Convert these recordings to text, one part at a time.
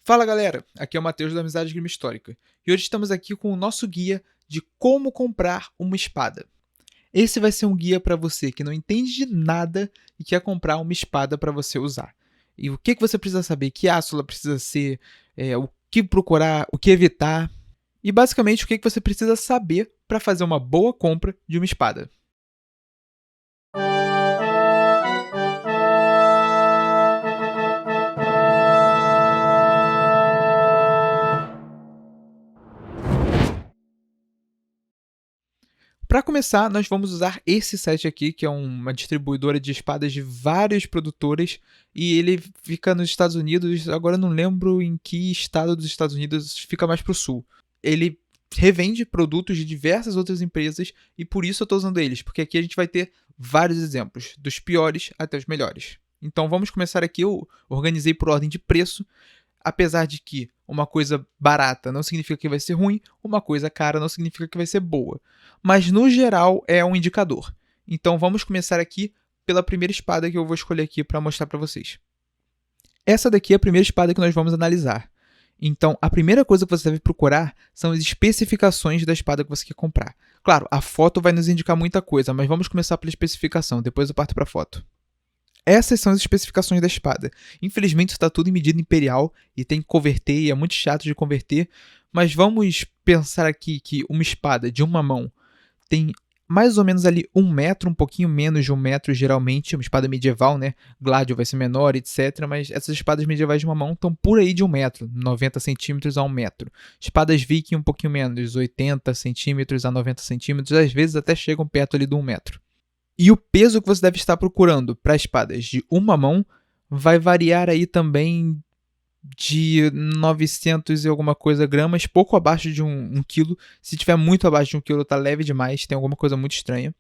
Fala galera, aqui é o Matheus da Amizade Grima Histórica e hoje estamos aqui com o nosso guia de como comprar uma espada. Esse vai ser um guia para você que não entende de nada e quer comprar uma espada para você usar. E o que você precisa saber, que aço ela precisa ser, o que procurar, o que evitar e basicamente o que você precisa saber para fazer uma boa compra de uma espada. Para começar, nós vamos usar esse site aqui, que é uma distribuidora de espadas de vários produtores, e ele fica nos Estados Unidos. Agora eu não lembro em que estado dos Estados Unidos, fica mais para o sul. Ele revende produtos de diversas outras empresas e por isso eu estou usando eles, porque aqui a gente vai ter vários exemplos, dos piores até os melhores. Então vamos começar aqui, eu organizei por ordem de preço. Apesar de que uma coisa barata não significa que vai ser ruim, uma coisa cara não significa que vai ser boa. Mas no geral é um indicador. Então vamos começar aqui pela primeira espada que eu vou escolher aqui para mostrar para vocês. Essa daqui é a primeira espada que nós vamos analisar. Então, a primeira coisa que você deve procurar são as especificações da espada que você quer comprar. Claro, a foto vai nos indicar muita coisa, mas vamos começar pela especificação, depois eu parto para a foto. Essas são as especificações da espada. Infelizmente está tudo em medida imperial e tem que converter e é muito chato de converter, mas vamos pensar aqui que uma espada de uma mão tem mais ou menos ali 1 metro, um pouquinho menos de 1 metro geralmente, uma espada medieval, né? Gládio vai ser menor, etc. Mas essas espadas medievais de uma mão estão por aí de 1 metro, 90 centímetros a 1 metro. Espadas viking um pouquinho menos, 80 centímetros a 90 centímetros, às vezes até chegam perto ali do 1 metro. E o peso que você deve estar procurando para espadas de uma mão vai variar aí também de 900 e alguma coisa gramas, pouco abaixo de 1 quilo. Se tiver muito abaixo de 1 quilo, tá leve demais, tem alguma coisa muito estranha.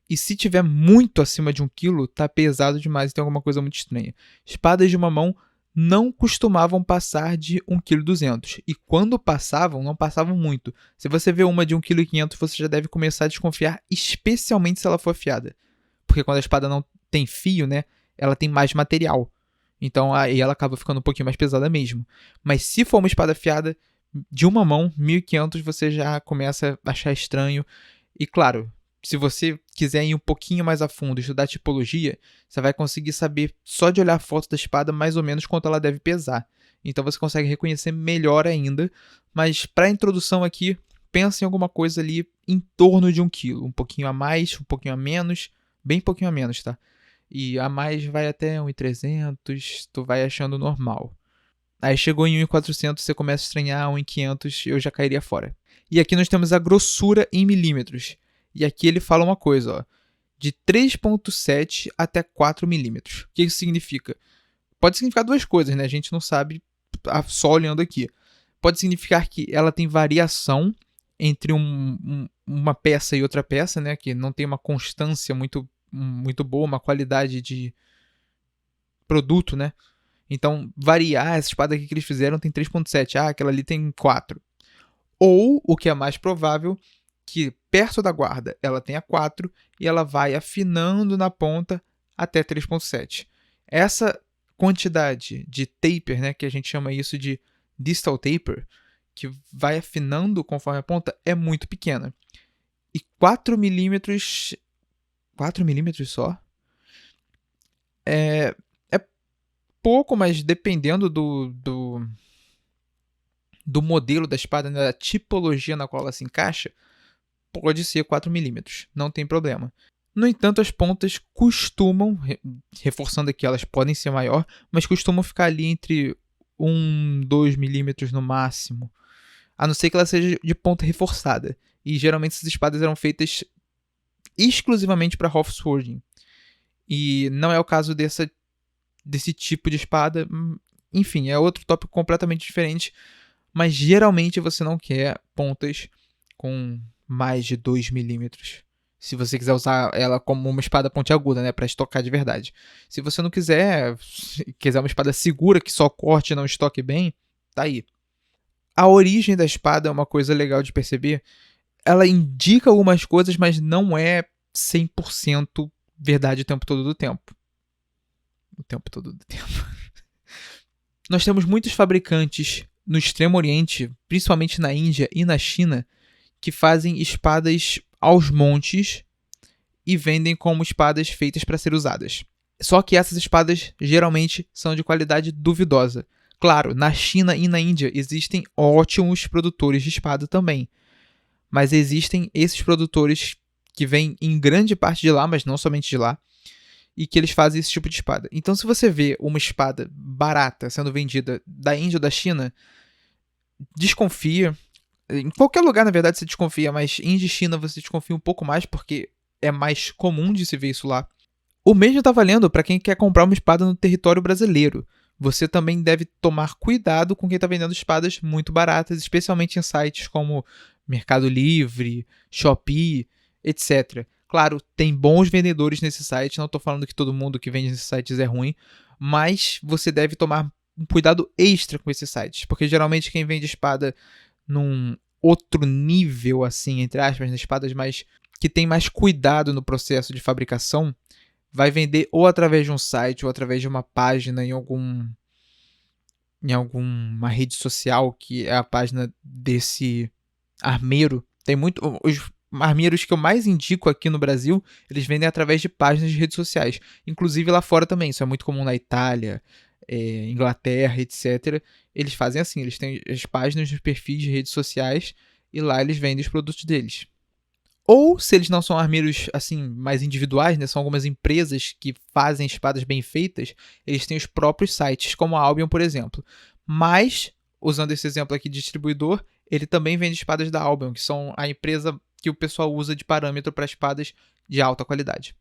E se tiver muito acima de 1 quilo, tá pesado demais e tem alguma coisa muito estranha. Espadas de uma mão não costumavam passar de 1,2 kg. E quando passavam, não passavam muito. Se você vê uma de 1,5 kg, você já deve começar a desconfiar, especialmente se ela for afiada. Porque quando a espada não tem fio, né, ela tem mais material. Então aí ela acaba ficando um pouquinho mais pesada mesmo. Mas se for uma espada afiada, de uma mão, 1.500 você já começa a achar estranho. E claro, se você quiser ir um pouquinho mais a fundo, estudar tipologia, você vai conseguir saber, só de olhar a foto da espada, mais ou menos quanto ela deve pesar. Então você consegue reconhecer melhor ainda. Mas para a introdução aqui, pensa em alguma coisa ali em torno de 1 quilo. Um pouquinho a mais, um pouquinho a menos, bem pouquinho a menos, tá? E a mais vai até 1.300, tu vai achando normal. Aí chegou em 1.400, você começa a estranhar, 1.500 eu já cairia fora. E aqui nós temos a grossura em milímetros. E aqui ele fala uma coisa, ó, de 3,7 até 4 milímetros. O que isso significa? Pode significar duas coisas, né? A gente não sabe só olhando aqui. Pode significar que ela tem variação entre uma peça e outra peça, né? Que não tem uma constância muito boa, uma qualidade de produto, né? Então, variar, essa espada aqui que eles fizeram tem 3,7. Ah, aquela ali tem 4. Ou, o que é mais provável, que perto da guarda ela tenha 4 e ela vai afinando na ponta até 3,7. Essa quantidade de taper, né, que a gente chama isso de distal taper, que vai afinando conforme a ponta, é muito pequena. E 4 milímetros... 4 milímetros só? É pouco, mas dependendo do modelo da espada, né, da tipologia na qual ela se encaixa, pode ser 4 milímetros, não tem problema. No entanto, as pontas costumam, reforçando aqui, elas podem ser maior, mas costumam ficar ali entre 2 milímetros no máximo, a não ser que ela seja de ponta reforçada. E geralmente essas espadas eram feitas exclusivamente para Hofswording. E não é o caso desse tipo de espada. Enfim, é outro tópico completamente diferente, mas geralmente você não quer pontas com mais de 2 milímetros. Se você quiser usar ela como uma espada pontiaguda, né, para estocar de verdade. Se você não quiser uma espada segura que só corte e não estoque bem, tá aí. A origem da espada é uma coisa legal de perceber. Ela indica algumas coisas, mas não é 100% verdade o tempo todo do tempo. O tempo todo do tempo. Nós temos muitos fabricantes no Extremo Oriente, principalmente na Índia e na China, que fazem espadas aos montes e vendem como espadas feitas para ser usadas. Só que essas espadas geralmente são de qualidade duvidosa. Claro, na China e na Índia existem ótimos produtores de espada também, mas existem esses produtores que vêm em grande parte de lá, mas não somente de lá, e que eles fazem esse tipo de espada. Então, se você vê uma espada barata sendo vendida da Índia ou da China, desconfia. Em qualquer lugar, na verdade, você desconfia, mas Índia e China você desconfia um pouco mais, porque é mais comum de se ver isso lá. O mesmo está valendo para quem quer comprar uma espada no território brasileiro. Você também deve tomar cuidado com quem está vendendo espadas muito baratas, especialmente em sites como Mercado Livre, Shopee, etc. Claro, tem bons vendedores nesse site, não estou falando que todo mundo que vende nesses sites é ruim, mas você deve tomar um cuidado extra com esses sites, porque geralmente quem vende espada num outro nível, assim, entre aspas, nas espadas mais que tem mais cuidado no processo de fabricação, vai vender ou através de um site ou através de uma página em alguma rede social, que é a página desse armeiro. Tem muito os armeiros que eu mais indico aqui no Brasil, eles vendem através de páginas de redes sociais. Inclusive lá fora também, isso é muito comum na Itália, Inglaterra, etc. Eles fazem assim, eles têm as páginas dos perfis de redes sociais e lá eles vendem os produtos deles. Ou, se eles não são armeiros assim mais individuais, né, são algumas empresas que fazem espadas bem feitas, eles têm os próprios sites, como a Albion, por exemplo. Mas, usando esse exemplo aqui de distribuidor, ele também vende espadas da Albion, que são a empresa que o pessoal usa de parâmetro para espadas de alta qualidade.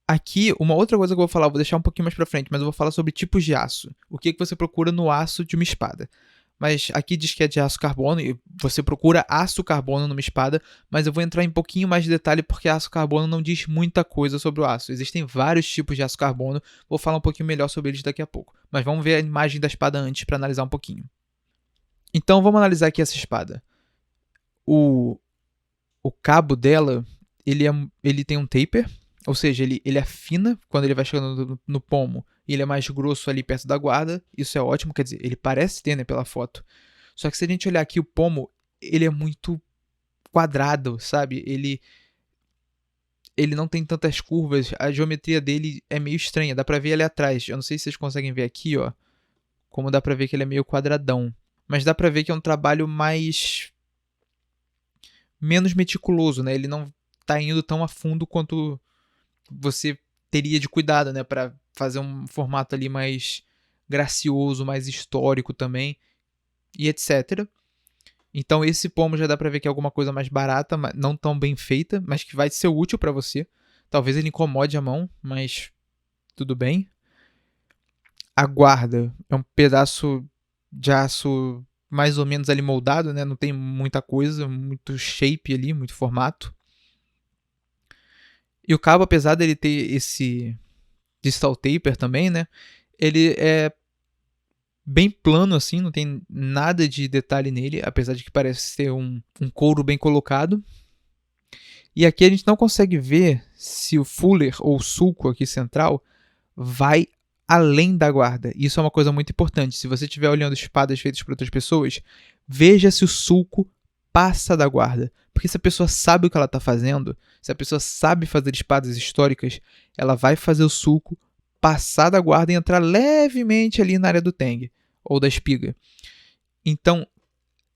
Aqui, uma outra coisa que eu vou falar, vou deixar um pouquinho mais para frente, mas eu vou falar sobre tipos de aço. O que você procura no aço de uma espada. Mas aqui diz que é de aço carbono e você procura aço carbono numa espada, mas eu vou entrar em um pouquinho mais de detalhe porque aço carbono não diz muita coisa sobre o aço. Existem vários tipos de aço carbono, vou falar um pouquinho melhor sobre eles daqui a pouco. Mas vamos ver a imagem da espada antes para analisar um pouquinho. Então vamos analisar aqui essa espada. O cabo dela, ele tem um taper, ou seja, ele afina quando ele vai chegando no pomo, e ele é mais grosso ali perto da guarda. Isso é ótimo, quer dizer, ele parece ter, né, pela foto. Só que se a gente olhar aqui o pomo, ele é muito quadrado, sabe? Ele não tem tantas curvas, a geometria dele é meio estranha, dá pra ver ali atrás. Eu não sei se vocês conseguem ver aqui, ó, como dá pra ver que ele é meio quadradão. Mas dá pra ver que é um trabalho menos meticuloso, né? Ele não tá indo tão a fundo quanto você teria de cuidado, né, para fazer um formato ali mais gracioso, mais histórico também, e etc. Então esse pomo já dá para ver que é alguma coisa mais barata, não tão bem feita, mas que vai ser útil para você. Talvez ele incomode a mão, mas tudo bem. A guarda é um pedaço de aço mais ou menos ali moldado, né? Não tem muita coisa, muito shape ali, muito formato. E o cabo, apesar dele ter esse distal taper também, né? Ele é bem plano assim, não tem nada de detalhe nele, apesar de que parece ser um couro bem colocado. E aqui a gente não consegue ver se o fuller ou o sulco aqui central vai além da guarda. Isso é uma coisa muito importante. Se você estiver olhando espadas feitas por outras pessoas, veja se o sulco passa da guarda. Porque se a pessoa sabe o que ela está fazendo, se a pessoa sabe fazer espadas históricas, ela vai fazer o sulco passar da guarda e entrar levemente ali na área do tang ou da espiga. Então,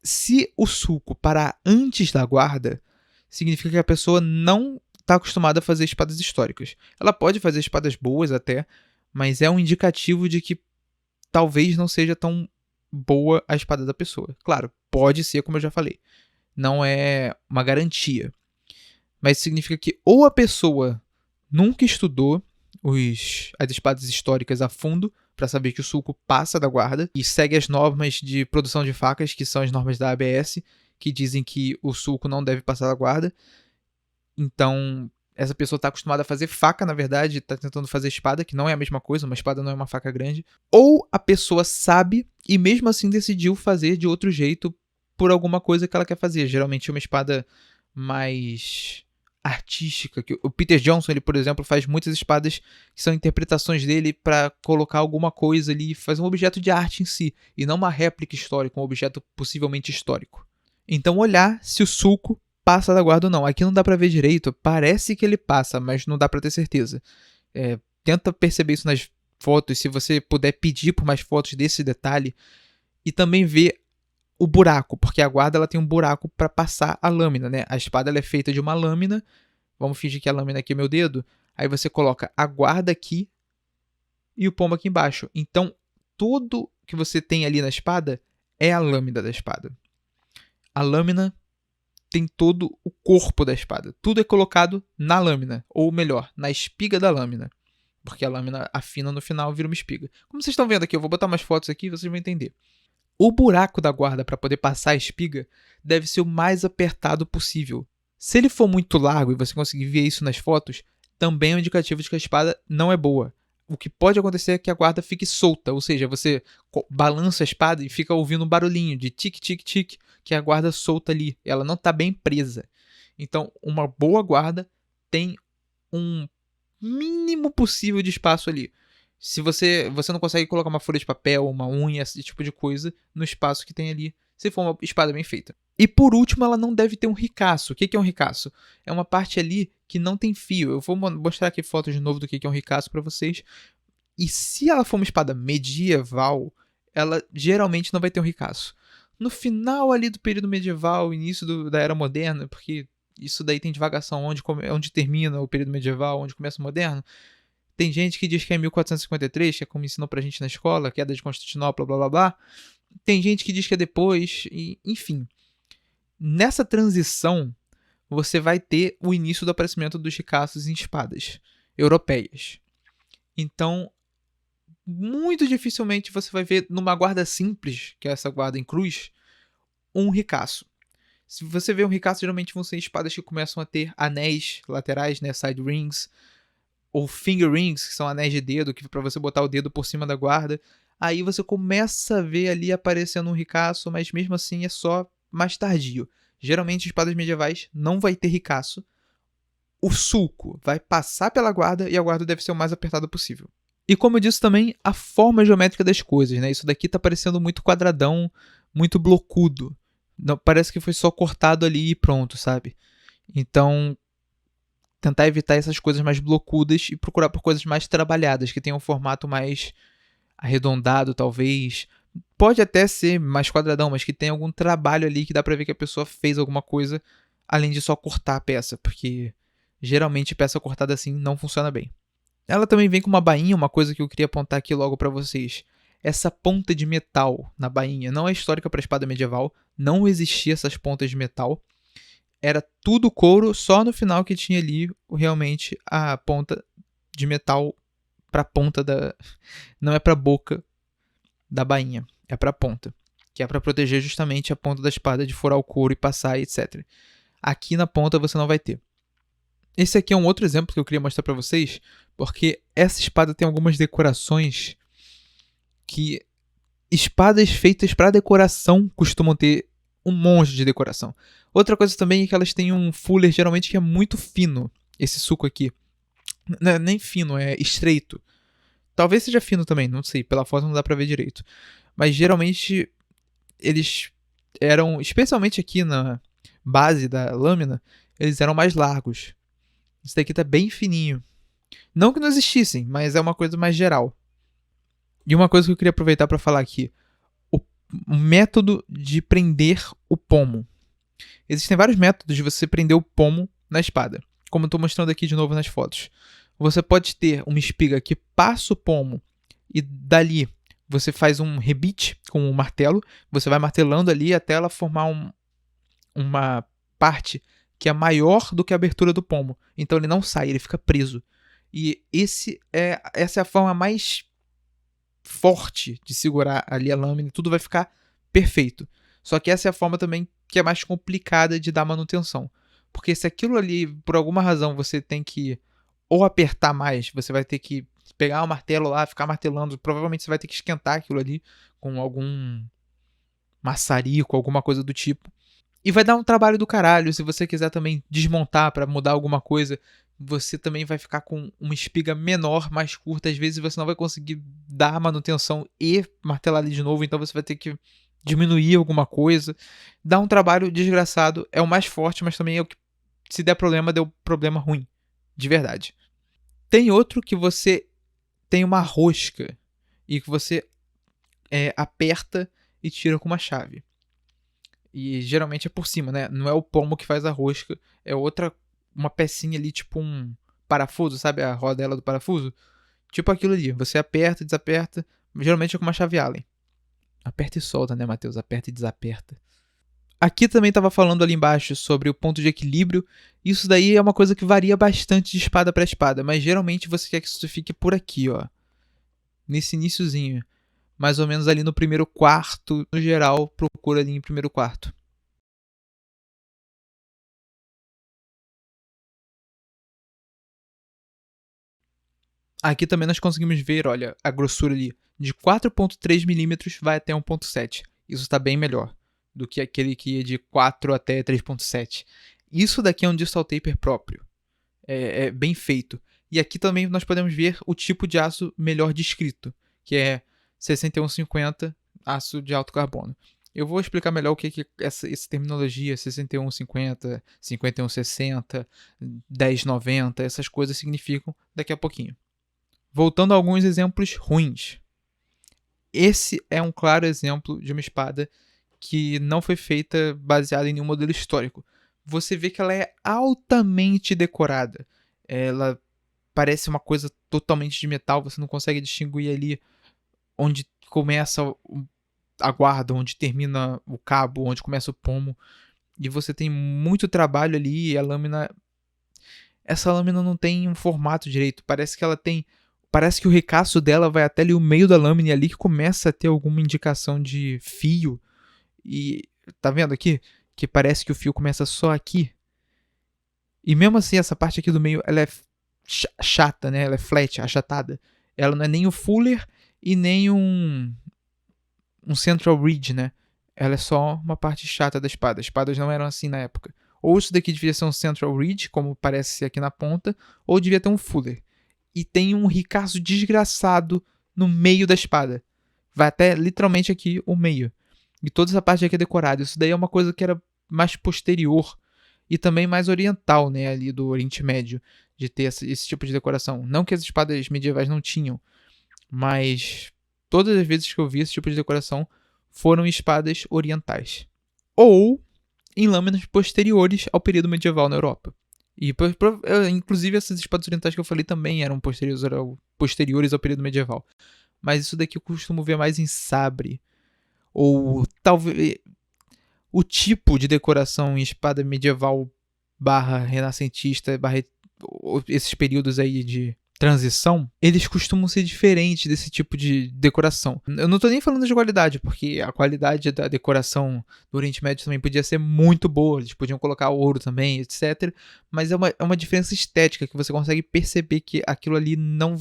se o sulco parar antes da guarda, significa que a pessoa não está acostumada a fazer espadas históricas. Ela pode fazer espadas boas até, mas é um indicativo de que talvez não seja tão boa a espada da pessoa. Claro, pode ser, como eu já falei. Não é uma garantia. Mas significa que ou a pessoa nunca estudou as espadas históricas a fundo para saber que o sulco passa da guarda e segue as normas de produção de facas, que são as normas da ABS, que dizem que o sulco não deve passar da guarda. Então, essa pessoa está acostumada a fazer faca, na verdade, está tentando fazer espada, que não é a mesma coisa, uma espada não é uma faca grande. Ou a pessoa sabe e mesmo assim decidiu fazer de outro jeito por alguma coisa que ela quer fazer. Geralmente uma espada mais artística. Que o Peter Johnson, ele, por exemplo, faz muitas espadas que são interpretações dele para colocar alguma coisa ali, faz um objeto de arte em si, e não uma réplica histórica, um objeto possivelmente histórico. Então olhar se o sulco passa da guarda ou não. Aqui não dá para ver direito, parece que ele passa, mas não dá para ter certeza. Tenta perceber isso nas fotos, se você puder pedir por mais fotos desse detalhe, e também ver o buraco, porque a guarda ela tem um buraco para passar a lâmina, né? A espada ela é feita de uma lâmina, vamos fingir que a lâmina aqui é meu dedo, aí você coloca a guarda aqui e o pomo aqui embaixo. Então, tudo que você tem ali na espada é a lâmina da espada. A lâmina tem todo o corpo da espada. Tudo é colocado na lâmina, ou melhor, na espiga da lâmina. Porque a lâmina afina no final e vira uma espiga. Como vocês estão vendo aqui, eu vou botar umas fotos aqui e vocês vão entender. O buraco da guarda para poder passar a espiga deve ser o mais apertado possível. Se ele for muito largo e você conseguir ver isso nas fotos, também é um indicativo de que a espada não é boa. O que pode acontecer é que a guarda fique solta, ou seja, você balança a espada e fica ouvindo um barulhinho de tic, tic, tic, que é a guarda solta ali. Ela não está bem presa. Então, uma boa guarda tem um mínimo possível de espaço ali. Se você não consegue colocar uma folha de papel, uma unha, esse tipo de coisa, no espaço que tem ali, se for uma espada bem feita. E por último, ela não deve ter um ricaço. O que é um ricaço? É uma parte ali que não tem fio. Eu vou mostrar aqui fotos de novo do que é um ricaço para vocês. E se ela for uma espada medieval, ela geralmente não vai ter um ricaço. No final ali do período medieval, início da Era Moderna, porque isso daí tem divagação onde termina o período medieval, onde começa o moderno. Tem gente que diz que é 1453, que é como ensinou pra gente na escola, queda de Constantinopla, blá blá blá. Tem gente que diz que é depois, e, enfim. Nessa transição, você vai ter o início do aparecimento dos ricaços em espadas europeias. Então, muito dificilmente você vai ver numa guarda simples, que é essa guarda em cruz, um ricaço. Se você vê um ricaço, geralmente vão ser espadas que começam a ter anéis laterais, né, side rings, ou finger rings, que são anéis de dedo, que para você botar o dedo por cima da guarda. Aí você começa a ver ali aparecendo um ricaço, mas mesmo assim é só mais tardio. Geralmente espadas medievais não vai ter ricaço. O sulco vai passar pela guarda e a guarda deve ser o mais apertada possível. E como eu disse também, a forma geométrica das coisas, né? Isso daqui tá parecendo muito quadradão, muito blocudo. Não, parece que foi só cortado ali e pronto, sabe? Então, tentar evitar essas coisas mais blocudas e procurar por coisas mais trabalhadas, que tenham um formato mais arredondado, talvez. Pode até ser mais quadradão, mas que tenha algum trabalho ali que dá pra ver que a pessoa fez alguma coisa, além de só cortar a peça, porque geralmente peça cortada assim não funciona bem. Ela também vem com uma bainha, uma coisa que eu queria apontar aqui logo pra vocês. Essa ponta de metal na bainha não é histórica para espada medieval, não existia essas pontas de metal. Era tudo couro, só no final que tinha ali realmente a ponta de metal pra ponta da... Não é pra boca da bainha, é pra ponta. Que é pra proteger justamente a ponta da espada de furar o couro e passar, etc. Aqui na ponta você não vai ter. Esse aqui é um outro exemplo que eu queria mostrar pra vocês, porque essa espada tem algumas decorações que espadas feitas pra decoração costumam ter um monte de decoração. Outra coisa também é que elas têm um fuller geralmente que é muito fino. Esse suco aqui. Não é nem fino, é estreito. Talvez seja fino também, não sei. Pela foto não dá pra ver direito. Mas geralmente eles eram, especialmente aqui na base da lâmina, eles eram mais largos. Esse daqui tá bem fininho. Não que não existissem, mas é uma coisa mais geral. E uma coisa que eu queria aproveitar para falar aqui. O método de prender o pomo. Existem vários métodos de você prender o pomo na espada, como eu estou mostrando aqui de novo nas fotos. Você pode ter uma espiga que passa o pomo e dali você faz um rebite com um martelo, você vai martelando ali até ela formar uma parte que é maior do que a abertura do pomo. Então ele não sai, ele fica preso. E essa é a forma mais forte de segurar ali a lâmina e tudo vai ficar perfeito. Só que essa é a forma também que é mais complicada de dar manutenção. Porque se aquilo ali, por alguma razão, você tem que ou apertar mais, você vai ter que pegar o martelo lá, ficar martelando, provavelmente você vai ter que esquentar aquilo ali com algum maçarico, alguma coisa do tipo. E vai dar um trabalho do caralho se você quiser também desmontar pra mudar alguma coisa. Você também vai ficar com uma espiga menor, mais curta. Às vezes você não vai conseguir dar manutenção e martelar ali de novo, então você vai ter que diminuir alguma coisa. Dá um trabalho desgraçado. É o mais forte, mas também é o que, se der problema, deu problema ruim. De verdade. Tem outro que você tem uma rosca e que você aperta e tira com uma chave. E geralmente é por cima, né? Não é o pomo que faz a rosca, é uma pecinha ali, tipo um parafuso, sabe? A rodela do parafuso. Tipo aquilo ali. Você aperta, desaperta. Geralmente é com uma chave Allen. Aperta e solta, né, Matheus? Aperta e desaperta. Aqui também estava falando ali embaixo sobre o ponto de equilíbrio. Isso daí é uma coisa que varia bastante de espada para espada, mas geralmente você quer que isso fique por aqui, ó. Nesse iniciozinho. Mais ou menos ali no primeiro quarto. No geral, procura ali em primeiro quarto. Aqui também nós conseguimos ver, olha, a grossura ali. De 4.3 milímetros vai até 1.7. Isso está bem melhor do que aquele que ia de 4 até 3.7. Isso daqui é um distal taper próprio. É bem feito. E aqui também nós podemos ver o tipo de aço melhor descrito, que é 6150 aço de alto carbono. Eu vou explicar melhor o que essa terminologia 6150, 5160, 1090, essas coisas significam daqui a pouquinho. Voltando a alguns exemplos ruins. Esse é um claro exemplo de uma espada que não foi feita baseada em nenhum modelo histórico. Você vê que ela é altamente decorada. Ela parece uma coisa totalmente de metal, você não consegue distinguir ali onde começa a guarda, onde termina o cabo, onde começa o pomo. E você tem muito trabalho ali e a lâmina... Essa lâmina não tem um formato direito, parece que ela tem... Parece que o ricaço dela vai até ali o meio da lâmina e ali que começa a ter alguma indicação de fio. E tá vendo aqui? Que parece que o fio começa só aqui. E mesmo assim, essa parte aqui do meio, ela é chata, né? Ela é flat, achatada. Ela não é nem o fuller e nem um central ridge, né? Ela é só uma parte chata da espada. As espadas não eram assim na época. Ou isso daqui devia ser um central ridge, como parece ser aqui na ponta, ou devia ter um fuller. E tem um ricaço desgraçado no meio da espada. Vai até literalmente aqui o meio. E toda essa parte aqui é decorada. Isso daí é uma coisa que era mais posterior e também mais oriental, né, ali do Oriente Médio, de ter esse tipo de decoração. Não que as espadas medievais não tinham, mas todas as vezes que eu vi esse tipo de decoração foram em espadas orientais. Ou em lâminas posteriores ao período medieval na Europa. E, inclusive, essas espadas orientais que eu falei também eram posteriores ao período medieval. Mas isso daqui eu costumo ver mais em sabre. Ou talvez o tipo de decoração em espada medieval barra renascentista, barra esses períodos aí de transição, eles costumam ser diferentes desse tipo de decoração. Eu não tô nem falando de qualidade, porque a qualidade da decoração do Oriente Médio também podia ser muito boa, eles podiam colocar ouro também, etc. Mas é uma diferença estética que você consegue perceber que aquilo ali não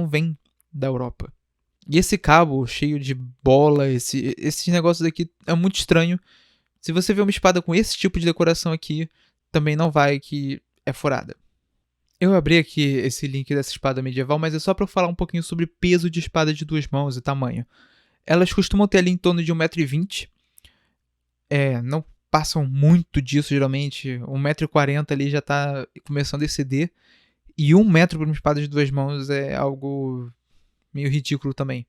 vem da Europa. E esse cabo cheio de bola, esses negócios aqui é muito estranho. Se você vê uma espada com esse tipo de decoração aqui, também não vai que é furada. Eu abri aqui esse link dessa espada medieval, mas é só para eu falar um pouquinho sobre peso de espada de duas mãos e tamanho. Elas costumam ter ali em torno de 1,20 m. Não passam muito disso geralmente. 1,40 m ali já está começando a exceder. E 1 metro para uma espada de duas mãos é algo meio ridículo também.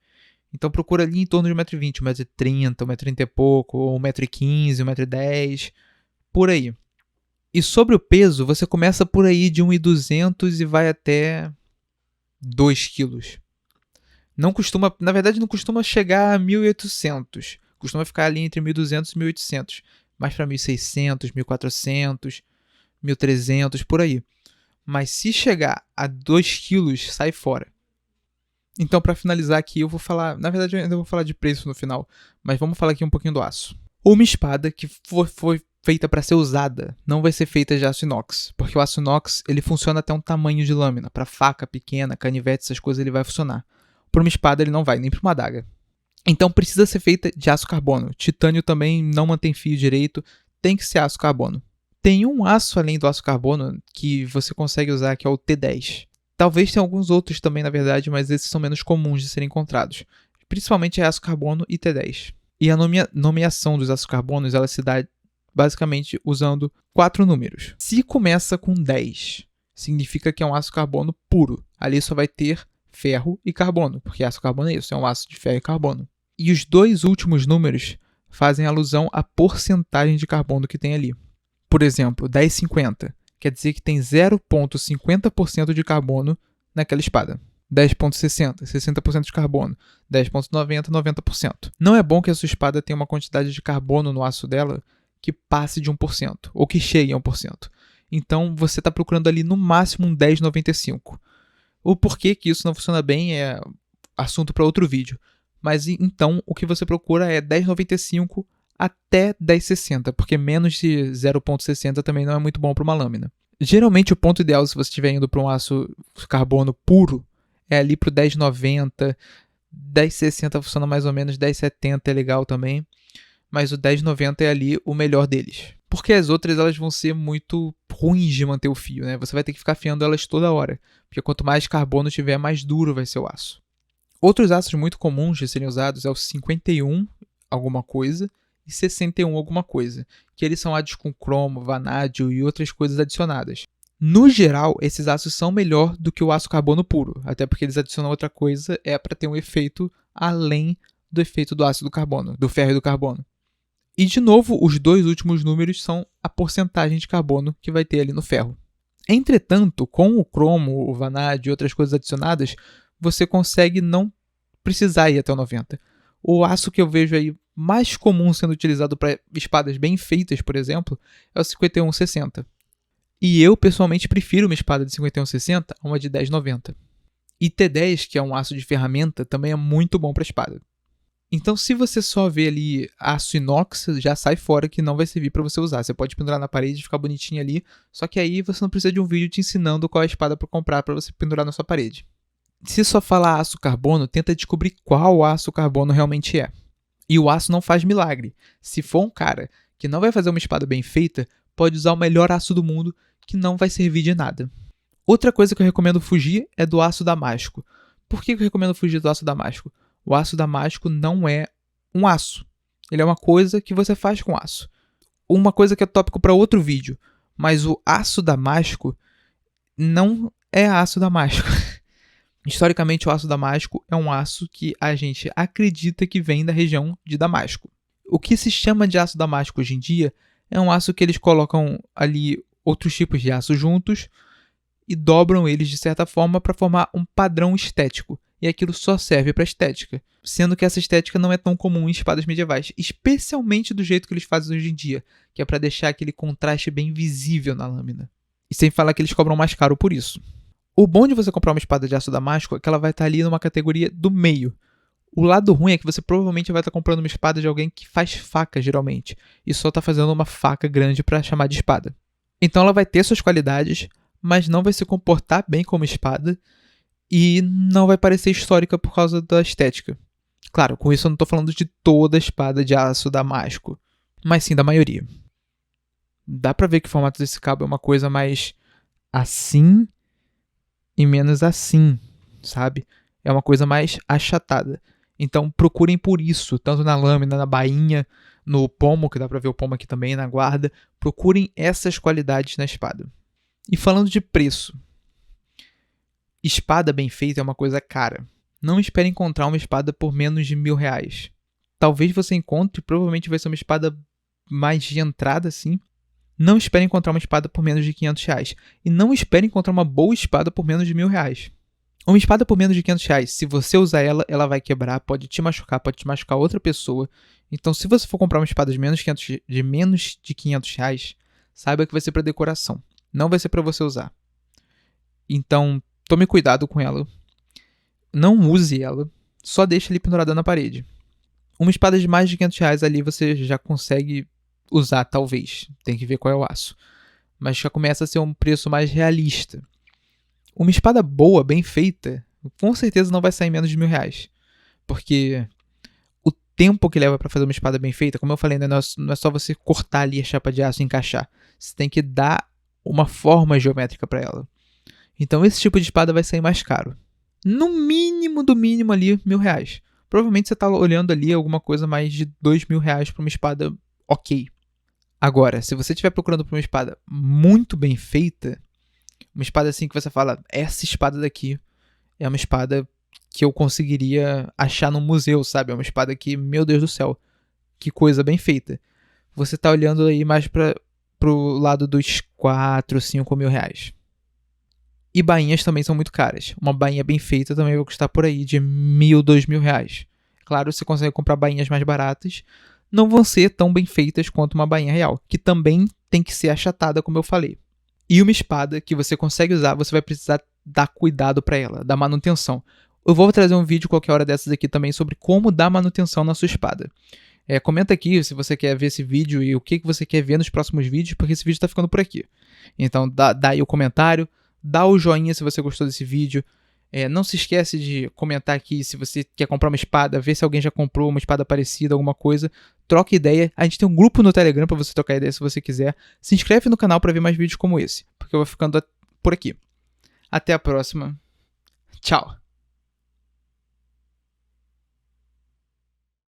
Então procura ali em torno de 1,20 m, 1,30 m, 1,30 m e pouco, ou 1,15 m, 1,10 m, por aí. E sobre o peso, você começa por aí de 1,200 e vai até 2 kg. Não costuma, na verdade não costuma chegar a 1.800. Costuma ficar ali entre 1.200 e 1.800. Mais para 1.600, 1.400, 1.300, por aí. Mas se chegar a 2 kg, sai fora. Então, para finalizar aqui, eu vou falar... Na verdade, eu ainda vou falar de preço no final. Mas vamos falar aqui um pouquinho do aço. Uma espada que foi feita para ser usada não vai ser feita de aço inox. Porque o aço inox ele funciona até um tamanho de lâmina. Para faca pequena, canivete, essas coisas, ele vai funcionar. Para uma espada, ele não vai, nem para uma adaga. Então, precisa ser feita de aço carbono. Titânio também não mantém fio direito. tem que ser aço carbono. Tem um aço além do aço carbono que você consegue usar, que é o T10. Talvez tenha alguns outros também, na verdade, mas esses são menos comuns de serem encontrados. Principalmente é aço carbono e T10. E a nomeação dos ácidos carbonos, ela se dá basicamente usando 4 números. Se começa com 10, significa que é um ácido carbono puro. Ali só vai ter ferro e carbono, porque ácido carbono é isso, é um ácido de ferro e carbono. E os 2 últimos números fazem alusão à porcentagem de carbono que tem ali. Por exemplo, 1050 quer dizer que tem 0,50% de carbono naquela espada. 10,60, 60% de carbono. 10,90, 90%. Não é bom que a sua espada tenha uma quantidade de carbono no aço dela que passe de 1%, ou que chegue a 1%. Então, você está procurando ali no máximo um 10,95. O porquê que isso não funciona bem é assunto para outro vídeo. Mas então, o que você procura é 10,95 até 10,60, porque menos de 0,60 também não é muito bom para uma lâmina. Geralmente, o ponto ideal, se você estiver indo para um aço carbono puro, é ali para o 10,90, 10,60 funciona mais ou menos, 10,70 é legal também, mas o 10,90 é ali o melhor deles. Porque as outras elas vão ser muito ruins de manter o fio, né? Você vai ter que ficar afiando elas toda hora, porque quanto mais carbono tiver, mais duro vai ser o aço. Outros aços muito comuns de serem usados é o 51 alguma coisa e 61 alguma coisa, que eles são ácidos com cromo, vanádio e outras coisas adicionadas. No geral, esses aços são melhor do que o aço carbono puro, até porque eles adicionam outra coisa, é para ter um efeito além do efeito do ácido carbono, do ferro e do carbono. E, de novo, os 2 últimos números são a porcentagem de carbono que vai ter ali no ferro. Entretanto, com o cromo, o vanádio e outras coisas adicionadas, você consegue não precisar ir até o 90. O aço que eu vejo aí mais comum sendo utilizado para espadas bem feitas, por exemplo, é o 5160. E eu, pessoalmente, prefiro uma espada de 5160 a uma de 1090. E T10, que é um aço de ferramenta, também é muito bom para espada. Então, se você só vê ali aço inox, já sai fora que não vai servir para você usar. Você pode pendurar na parede e ficar bonitinho ali, só que aí você não precisa de um vídeo te ensinando qual é a espada para comprar para você pendurar na sua parede. Se só falar aço carbono, tenta descobrir qual aço carbono realmente é. E o aço não faz milagre. Se for um cara que não vai fazer uma espada bem feita, pode usar o melhor aço do mundo, que não vai servir de nada. Outra coisa que eu recomendo fugir é do aço damasco. Por que eu recomendo fugir do aço damasco? O aço damasco não é um aço. Ele é uma coisa que você faz com aço. Uma coisa que é tópico para outro vídeo. Mas o aço damasco não é aço damasco. Historicamente, o aço damasco é um aço que a gente acredita que vem da região de Damasco. O que se chama de aço damasco hoje em dia é um aço que eles colocam ali outros tipos de aço juntos e dobram eles de certa forma para formar um padrão estético. E aquilo só serve para estética, sendo que essa estética não é tão comum em espadas medievais, especialmente do jeito que eles fazem hoje em dia, que é para deixar aquele contraste bem visível na lâmina. E sem falar que eles cobram mais caro por isso. O bom de você comprar uma espada de aço damasco é que ela vai estar ali numa categoria do meio. O lado ruim é que você provavelmente vai estar comprando uma espada de alguém que faz faca, geralmente, e só está fazendo uma faca grande para chamar de espada. Então ela vai ter suas qualidades, mas não vai se comportar bem como espada, e não vai parecer histórica por causa da estética. Claro, com isso eu não estou falando de toda a espada de aço damasco, mas sim da maioria. Dá pra ver que o formato desse cabo é uma coisa mais assim e menos assim, sabe? É uma coisa mais achatada. Então procurem por isso, tanto na lâmina, na bainha, no pomo, que dá pra ver o pomo aqui também, na guarda. Procurem essas qualidades na espada. E falando de preço, espada bem feita é uma coisa cara. Não espere encontrar uma espada por menos de R$1.000. Talvez você encontre, provavelmente vai ser uma espada mais de entrada, assim. Não espere encontrar uma espada por menos de R$500. E não espere encontrar uma boa espada por menos de R$1.000. Uma espada por menos de R$500, se você usar ela, ela vai quebrar, pode te machucar outra pessoa. Então, se você for comprar uma espada de menos de R$500, saiba que vai ser para decoração. Não vai ser para você usar. Então, tome cuidado com ela. Não use ela. Só deixe ali pendurada na parede. Uma espada de mais de R$500 ali você já consegue usar, talvez. Tem que ver qual é o aço. Mas já começa a ser um preço mais realista. Uma espada boa, bem feita, com certeza não vai sair menos de R$1.000. Porque o tempo que leva pra fazer uma espada bem feita, como eu falei, né, não é só você cortar ali a chapa de aço e encaixar. Você tem que dar uma forma geométrica pra ela. Então esse tipo de espada vai sair mais caro. No mínimo do mínimo ali, R$1.000. Provavelmente você tá olhando ali alguma coisa mais de R$2.000 pra uma espada ok. Agora, se você estiver procurando por uma espada muito bem feita, uma espada assim que você fala, essa espada daqui é uma espada que eu conseguiria achar num museu, sabe? É uma espada que, meu Deus do céu, que coisa bem feita. Você tá olhando aí mais pro lado dos 4, 5 mil reais. E bainhas também são muito caras. Uma bainha bem feita também vai custar por aí de R$1.000, R$2.000. Claro, você consegue comprar bainhas mais baratas. Não vão ser tão bem feitas quanto uma bainha real, que também tem que ser achatada, como eu falei. E uma espada que você consegue usar, você vai precisar dar cuidado para ela, dar manutenção. Eu vou trazer um vídeo qualquer hora dessas aqui também sobre como dar manutenção na sua espada. Comenta aqui se você quer ver esse vídeo e o que você quer ver nos próximos vídeos, porque esse vídeo está ficando por aqui. Então dá aí o comentário, dá o joinha se você gostou desse vídeo. Não se esquece de comentar aqui se você quer comprar uma espada, ver se alguém já comprou uma espada parecida, alguma coisa. Troca ideia. A gente tem um grupo no Telegram para você trocar ideia se você quiser. Se inscreve no canal para ver mais vídeos como esse, porque eu vou ficando por aqui. Até a próxima. Tchau.